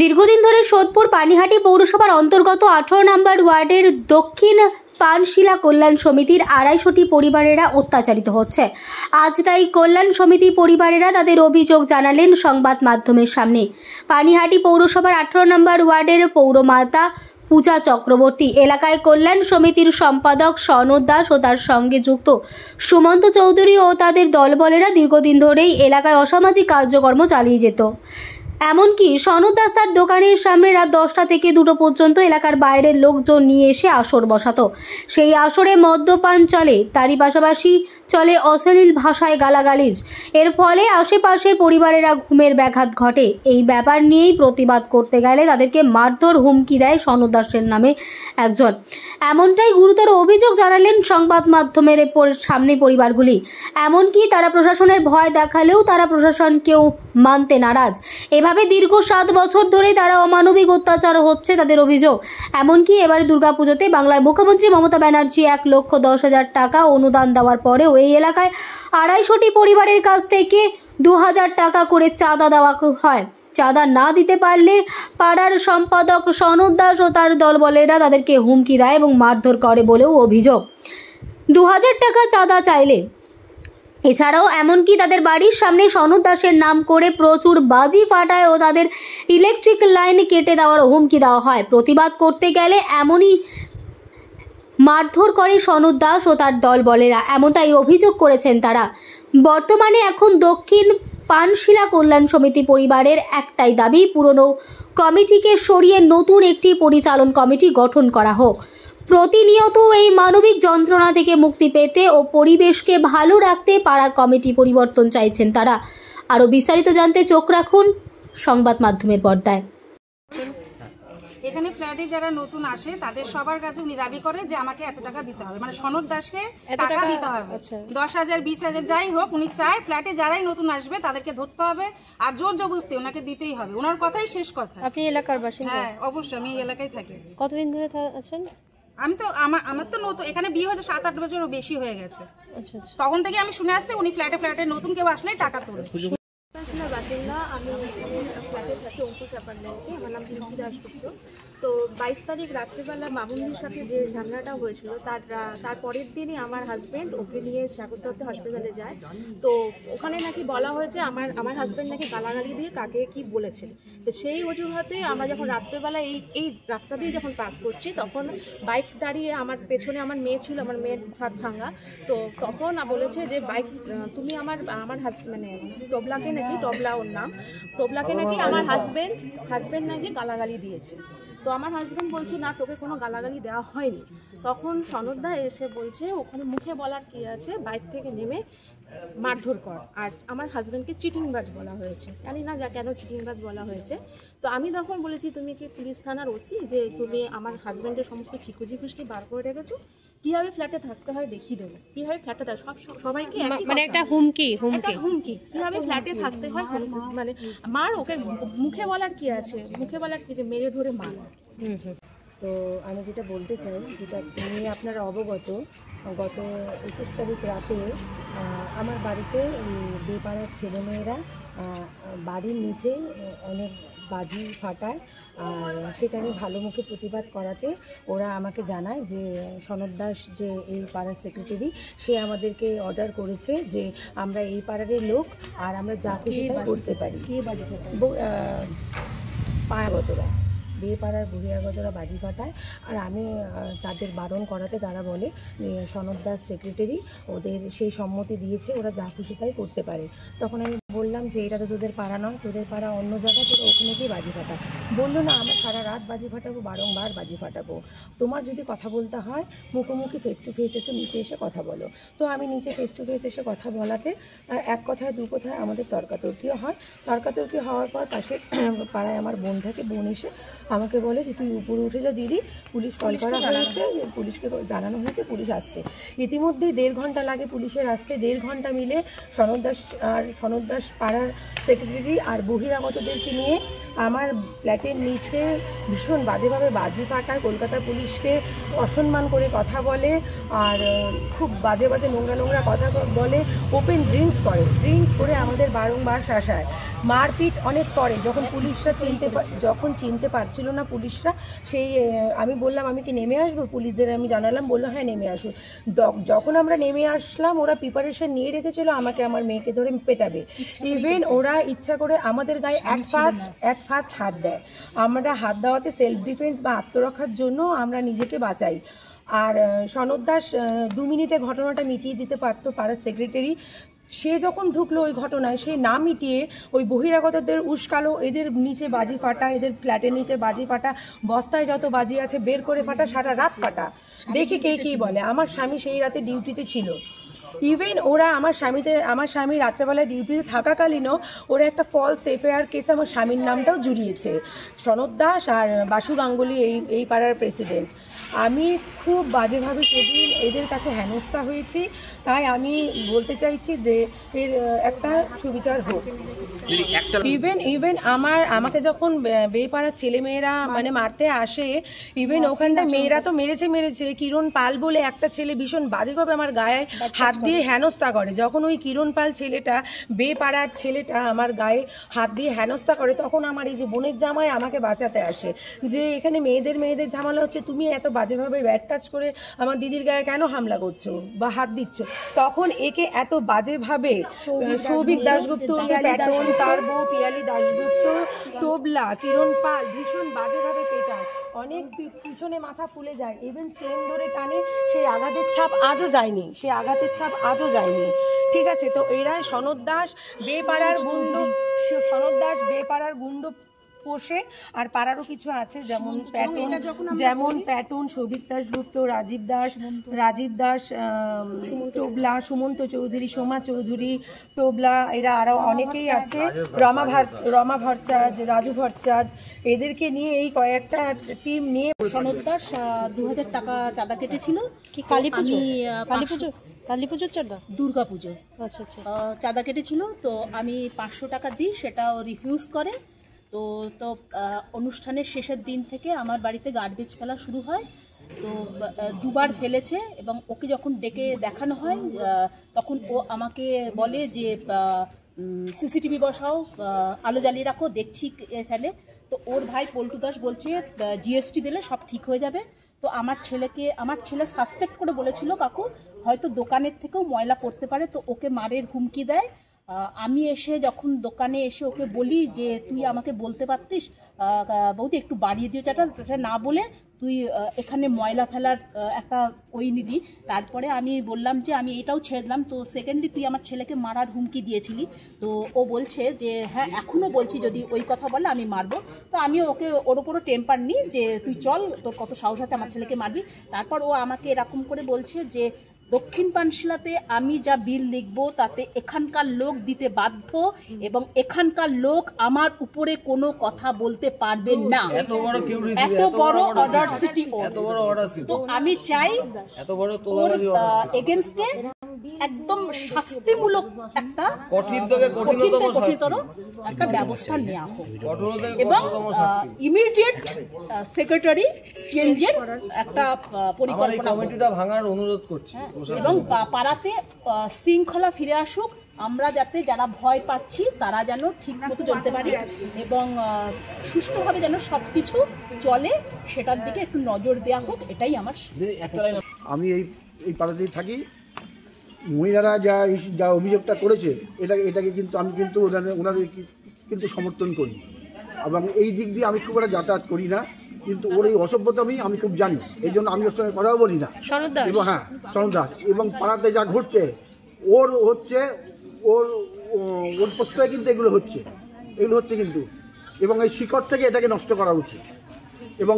দীর্ঘদিন ধরে সোদপুর পানিহাটি পৌরসভার অন্তর্গত 18 নম্বর ওয়ার্ডের দক্ষিণ পানশিলা কল্যাণ সমিতির 250টি পরিবারেরা অত্যাচারিত হচ্ছে। আজ তাই কল্যাণ সমিতি পরিবারেরা তাদের অভিযোগ জানালেন সংবাদ মাধ্যমের সামনে। পানিহাটি পৌরসভার 18 নম্বর ওয়ার্ডের পৌরমাতা পূজা চক্রবর্তী এলাকায় কল্যাণ সমিতির সম্পাদক সনদ দাস ও তার সঙ্গে যুক্ত সুমন্ত চৌধুরী ও তাদের দলবলেরা দীর্ঘদিন ধরেই এলাকায় অসামাজিক কার্যক্রম চালিয়ে যেত। এমনকি সনদ দাস তার দোকানের সামনে রাত 10টা থেকে 2টো পর্যন্ত এলাকার বাইরের লোকজন নিয়ে এসে আসর বসাতো। সেই আসরে মদ্যপান চলে, তারই পাশাপাশি চলে অশ্লীল ভাষায় গালাগালিজ। এর ফলে আশেপাশের পরিবারেরা ঘুমের ব্যাঘাত ঘটে। এই ব্যাপার নিয়েই প্রতিবাদ করতে গেলে তাদেরকে মারধর হুমকি দেয় সনদ দাসের নামে একজন। এমনটাই গুরুতর অভিযোগ জানালেন সংবাদ মাধ্যমের সামনে পরিবারগুলি। এমনকি তারা প্রশাসনের ভয় দেখালেও তারা প্রশাসনকেও মানতে নারাজ। এভাবে দীর্ঘ 7 বছর ধরে তারা অমানবিক অত্যাচার হচ্ছে তাদের অভিযোগ। এমনকি এবারে দুর্গাপুজোতে বাংলার মুখ্যমন্ত্রী মমতা ব্যানার্জি 1,10,000 টাকা অনুদান দেওয়ার পরেও এই এলাকায় 250টি পরিবারের কাছ থেকে 2,000 টাকা করে চাঁদা দেওয়া হয়। চাঁদা না দিতে পারলে পাড়ার সম্পাদক সনদ দাস ও তার দলবলেরা তাদেরকে হুমকি দেয় এবং মারধর করে বলেও অভিযোগ। 2,000 টাকা চাঁদা চাইলে এছাড়াও এমনকি তাদের বাড়ির সামনে সনদ দাসের নাম করে প্রচুর বাজি ফাটায় ও তাদের ইলেকট্রিক লাইন কেটে দেওয়ার হুমকি দেওয়া হয়। প্রতিবাদ করতে গেলে এমনই মারধর করে সনদ দাস ও তার দলবলেরা, এমনটাই অভিযোগ করেছেন তারা। বর্তমানে এখন দক্ষিণ পানশিলা কল্যাণ সমিতি পরিবারের একটাই দাবি, পুরনো কমিটিকে সরিয়ে নতুন একটি পরিচালন কমিটি গঠন করা হোক। প্রতিনিয়ত এই মানবিক যন্ত্রণা থেকে মুক্তি পেতে ও পরিবেশকে ভালো রাখতে পাড়া কমিটি পরিবর্তন চাইছেন তারা। আরও বিস্তারিত জানতে চোখ রাখুন সংবাদ মাধ্যমের পর্দায়। এখানে ফ্ল্যাটে যারা নতুন আসে তাদের সবার কাছে উনি দাবি করে যে আমাকে এত টাকা দিতে হবে, মানে সনদ দাসকে টাকা দিতে হবে। 10,000 20,000 যাই হোক, উনি চায় ফ্ল্যাটে যারাই নতুন আসবে তাদেরকে ধরতে হবে আর জোর জবরদস্তি ওনাকে দিতেই হবে। ওনার কথাই শেষ কথা। আপনি এলাকার বাসিন্দা? হ্যাঁ অবশ্যই, আমি এই এলাকায় থাকি। কতদিন ধরে আছেন? আমি তো আমার তো নতুন, এখানে বিয়ে হয়েছে 7-8 বছরও বেশি হয়ে গেছে। আচ্ছা আচ্ছা। তখন থেকে আমি শুনে আসছি উনি ফ্ল্যাটে নতুন কেউ আসলেই টাকা তোলে। বাসিন্দা আমি ফ্ল্যাটে থাকি, অঙ্কুশ অ্যাপার্টমেন্টে। আমার নাম পিঙ্কি দাসগুপ্ত। তো 22 তারিখ রাত্রিবেলা মামুনির সাথে যে ঝামেলাটা হয়েছিল তার পরের দিনই আমার হাজব্যান্ড ওকে নিয়ে সাগরদত্ত হসপিটালে যায়। তো ওখানে নাকি বলা হয়েছে আমার হাজব্যান্ড নাকি গালাগালি দিয়ে কাকে কি বলেছে। তো সেই অজুহাতে আমরা যখন রাত্রেবেলা এই রাস্তা দিয়ে যখন পাস করছি তখন বাইক দাঁড়িয়ে, আমার পেছনে আমার মেয়ে ছিল, আমার মেয়ের হাত ভাঙা। তো তখন বলেছে যে বাইক তুমি আমার মানে টবলাকে নাকি, টবলা ওর নাম, টবলাকে নাকি আমার হাজব্যান্ড নাকি গালাগালি দিয়েছে। তো আমার হাজব্যান্ড বলছে না, তোকে কোনো গালাগালি দেওয়া হয়নি। তখন সনদদা এসে বলছে ওখানে মুখে বলার কি আছে, বাইক থেকে নেমে মারধর কর। আর আমার হাজব্যান্ডকে চিটিংবাজ বলা হয়েছে, জানি না কেন চিটিংবাজ বলা হয়েছে। তো আমি তখন বলেছি তুমি কি পুলিশ থানার ওসি যে তুমি আমার হাজব্যান্ডের সমস্ত ঠিকুজি খুষ্টি বার করে রেখেছো? কিভাবে ফ্ল্যাটে থাকতে হয় দেখিয়ে দেবো, কিভাবে ফ্ল্যাটে সবাইকে মানে একটা হুমকি কিভাবে ফ্ল্যাটে থাকতে হয়, মানে মার ওকে মুখে বলার কি আছে, মুখে বলার কি যে মেরে ধরে মার। তো আমি যেটা বলতে চাই, যেটা নিয়ে আপনারা অবগত, গত 21 তারিখ রাতে আমার বাড়িতে বেপাড়ার ছেলেমেয়েরা বাড়ির নিচে অনেক বাজি ফাটায়। আর সেটা আমি ভালো মুখে প্রতিবাদ করাতে ওরা আমাকে জানায় যে সনদ দাস যে এই পাড়ার সেক্রেটারি, সে আমাদেরকে অর্ডার করেছে যে আমরা এই পাড়ারই লোক আর আমরা যা খুশি তাই করতে পারি। পায়াগতরা, বেপাড়ার বহিরাগতরা বাজি ফাটায়। আর আমি তাদের বারণ করাতে তারা বলে সনদ দাস সেক্রেটারি, ওদের সেই সম্মতি দিয়েছে ওরা যা খুশি তাই করতে পারে। তখন আমি বললাম যে এটা তো তোদের পাড়া নয়, তোদের পাড়া অন্য জায়গায়, তোরা ওখানে গিয়ে বাজি ফাটা। বললো না, আমরা সারা রাত বাজি ফাটাবো, বারংবার বাজি ফাটাবো। তোমার যদি কথা বলতে হয় মুখোমুখি ফেস টু ফেস এসে নিচে এসে কথা বলো। তো আমি নিচে ফেস টু ফেস এসে কথা বলাতে এক কথায় দু কথায় আমাদের তর্কাতর্কিও হয়। তর্কাতর্কি হওয়ার পর পাশে পাড়ায় আমার বোন থাকে, বোন এসে আমাকে বলে যে তুই উপরে উঠে যা দিদি, পুলিশ কল করা হয়েছে, পুলিশকে জানানো হয়েছে, পুলিশ আসছে। ইতিমধ্যেই 1.5 ঘন্টা লাগে পুলিশের আসতে। 1.5 ঘন্টা মিলে সনদ দাস পাড়ার সেক্রেটারি আর বহিরাগতদেরকে নিয়ে আমার ফ্ল্যাটের নিচে ভীষণ বাজেভাবে বাজি ফাটায়, কলকাতা পুলিশকে অসম্মান করে কথা বলে আর খুব বাজে বাজে নোংরা কথা বলে। ওপেন ড্রিঙ্কস করে আমাদের বারংবার শাসায়। মারপিট অনেক পরে যখন পুলিশরা চিনতে পারছিল না পুলিশরা, সেই আমি বললাম আমি কি নেমে আসবো, পুলিশদের আমি জানালাম, বললো হ্যাঁ নেমে আসো। যখন আমরা নেমে আসলাম ওরা প্রিপারেশন নিয়ে রেখেছিল আমাকে আমার মেয়েকে ধরে পেটাবে। ইভেন ওরা ইচ্ছা করে আমাদের গায়ে অ্যাট ফার্স্ট হাত দেয়। আমরা হাত দেওয়াতে সেলফ ডিফেন্স বা আত্মরক্ষার জন্য আমরা নিজেকে বাঁচাই। আর সনদ দাস 2 মিনিটে ঘটনাটা মিটিয়ে দিতে পারতো পাড়ার সেক্রেটারি। সে যখন ঢুকলো ওই ঘটনায়, সে না মিটিয়ে ওই বহিরাগতদের উস্কালো, এদের নিচে বাজি ফাটা, এদের ফ্ল্যাটের নিচে বাজি ফাটা, বস্তায় যত বাজি আছে বের করে ফাটা, সারা রাত ফাটা। দেখি কে কী বলে। আমার স্বামী সেই রাতে ডিউটিতে ছিল। ইভেন ওরা আমার স্বামী রাত্রেবেলায় ডিউটিতে থাকাকালীনও ওরা একটা ফলস এফআইআর কেসে আমার স্বামীর নামটাও জুড়িয়েছে। সনদ দাস আর বাসু গাঙ্গুলি এই পাড়ার প্রেসিডেন্ট। আমি খুব বাজেভাবে সেদিন এদের কাছে হেনস্থা হয়েছি। তাই আমি বলতে চাইছি যে এর একটা সুবিচার হোক। ইভেন আমাকে যখন বেপাড়ার ছেলেমেয়েরা মানে মারতে আসে, ইভেন ওখানটা মেয়েরা তো মেরেছে। কিরণ পাল বলে একটা ছেলে ভীষণ বাজেভাবে আমার গায়ে হাত দিয়ে হেনস্থা করে। যখন ওই কিরণ পাল ছেলেটা, বেপাড়ার ছেলেটা আমার গায়ে হাত দিয়ে হেনস্থা করে, তখন আমার এই যে বোনের জামাই আমাকে বাঁচাতে আসে যে এখানে মেয়েদের ঝামেলা হচ্ছে, তুমি এত বাজেভাবে ব্যাট টাচ করে আমার দিদির গায়ে কেন হামলা করছো বা হাত দিচ্ছ। তখন একে এত বাজেভাবে সৌভিক দাশগুপ্ত, প্যাটন, তার বউ পিয়ালি দাশগুপ্ত, টোবলা, কিরণ পাল ভীষণ বাজেভাবে পেটায়। অনেক পিছনে মাথা ফুলে যায়, ইভেন চেন ধরে টানে, সেই আঘাতের ছাপ আজও যায়নি। ঠিক আছে, তো এরা সনদ দাস বেপাড়ার গুন্ড পোষে। আর পাড়ারও কিছু আছে যেমন প্যাটুন, সৌভিক দাশগুপ্ত, রাজীব দাস, টোবলা, সুমন্ত চৌধুরী, সোমা চৌধুরী, টোবলা, এরা আরও অনেকেই আছে, রমা ভট্টাচার্য, রাজু ভট্টাচার্য, এদেরকে নিয়ে এই কয়েকটা টিম নিয়ে। সনদ দাস 2000 টাকা চাঁদা কেটেছিল। কি কালী পুজোর চাঁদা? দুর্গা পুজো। আচ্ছা আচ্ছা। চাঁদা কেটেছিল, তো আমি 500 টাকা দিই, সেটাও রিফিউজ করে। তো অনুষ্ঠানের শেষের দিন থেকে আমার বাড়িতে গার্বেজ ফেলা শুরু হয়। তো 2বার ফেলেছে, এবং ওকে যখন ডেকে দেখানো হয় তখন ও আমাকে বলে যে সিসিটিভি বসাও, আলো জ্বালিয়ে রাখো, দেখছি ফেলে। তো ওর ভাই পল্টু দাস বলছে জিএসটি দিলে সব ঠিক হয়ে যাবে। তো আমার ছেলে সাসপেক্ট করে বলেছিল কাকু হয়তো দোকানের থেকেও ময়লা পড়তে পারে, তো ওকে মারের হুমকি দেয়। আমি যখন দোকানে এসে ওকে বলি যে তুই আমাকে বলতে পারতিস বৌদি একটু বাড়িয়ে দিও চাটা, না বলে তুই এখানে ময়লা ফেলার একটা ওই নিবি। তারপরে আমি বললাম যে আমি এটাও ছেড়ে দিলাম। তো সেকেন্ডলি তুই আমার ছেলেকে মারার হুমকি দিয়েছিলি। তো ও বলছে যে হ্যাঁ এখনও বলছি যদি ওই কথা বলে আমি মারবো। তো আমি ওর ওপরও টেম্পার নিই যে তুই চল, তোর কত সাহস আছে আমার ছেলেকে মারবি। তারপর ও আমাকে এরকম করে বলছে যে দক্ষিণ পানশিলাতে আমি যা বিল লিখব তাতে এখানকার লোক দিতে বাধ্য, এবং এখানকার লোক আমার উপরে কোনো কথা বলতে পারবে না। এত বড় অর্ডার সিটি। তো আমি চাই এগেনস্টে একদম শাস্তিমূলক একটা কঠিনতর একটা ব্যবস্থা নেওয়া হোক, এবং ইমিডিয়েট সেক্রেটারি চেঞ্জের একটা পরিকল্পনা ভাঙার অনুরোধ করছি, এবং পাড়াতে শৃঙ্খলা ফিরে আসুক। আমরা যাতে যারা ভয় পাচ্ছি তারা যেন ঠিক মতো চলতে পারি, এবং সুষ্ঠুভাবে যেন সব কিছু চলে সেটার দিকে একটু নজর দেওয়া হোক, এটাই আমার। আমি এই পাড়াতেই থাকি। মহিলারা যা অভিযোগটা করেছে এটাকে কিন্তু আমি কিন্তু ওনাদের কিন্তু সমর্থন করি, এবং এই দিক দিয়ে আমি খুব একটা যাতায়াত করি না, কিন্তু ওর এই অসভ্যতামি আমি খুব জানি, এই জন্য আমি ওর সঙ্গে কথাও বলি না। এবং হ্যাঁ, সনদ দাস এবং পাড়াতে যা ঘটছে ওর প্রশ্রয় কিন্তু এগুলো হচ্ছে কিন্তু, এবং এই শিকড় থেকে এটাকে নষ্ট করা উচিত, এবং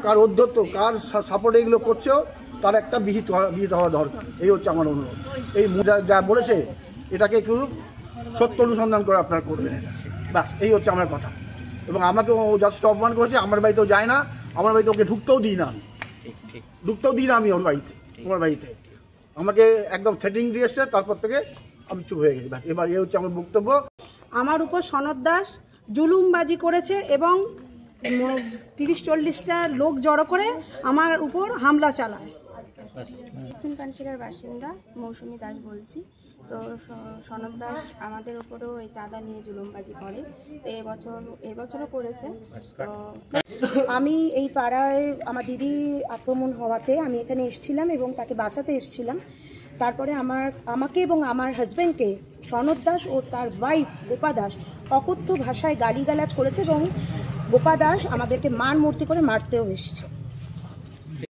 কার অধ্যত্ত কার সাপোর্টে এগুলো করছেও তার একটা বিহিত হওয়া দরকার। এই হচ্ছে আমার অনুরোধ। এই যা বলেছে এটাকে একটু সত্য অনুসন্ধান করে আপনারা করবেন, ব্যাস এই হচ্ছে আমার কথা। এবং আমাকে ও জাস্ট অপমান করেছে, আমার বাড়িতেও যায় না, আমার বাড়িতে ওকে ঢুকতেও দিই না আমি ওর বাড়িতে আমাকে একদম থ্রেটিং দিয়েছে, তারপর থেকে আমি চুপ হয়ে গেছি। এবার এই হচ্ছে আমার বক্তব্য। আমার উপর সনদ দাস জুলুমবাজি করেছে এবং 30-40টা লোক জড়ো করে আমার উপর হামলা চালায়। দক্ষিণ পানশিলার বাসিন্দা মৌসুমী দাস বলছি। তো সনদ দাস আমাদের উপরেও এই চাঁদা নিয়ে জুলুমবাজি করে, তো এবছরও করেছে। তো আমি এই পাড়ায় আমার দিদি আক্রমণ হওয়াতে আমি এখানে এসেছিলাম এবং তাকে বাঁচাতে এসেছিলাম। তারপরে আমাকে এবং আমার হাজব্যান্ডকে সনদ দাস ও তার ওয়াইফ গোপা দাস অকথ্য ভাষায় গালিগালাজ করেছে এবং গোপা দাস আমাদেরকে মূর্তি করে মারতেও এসেছে।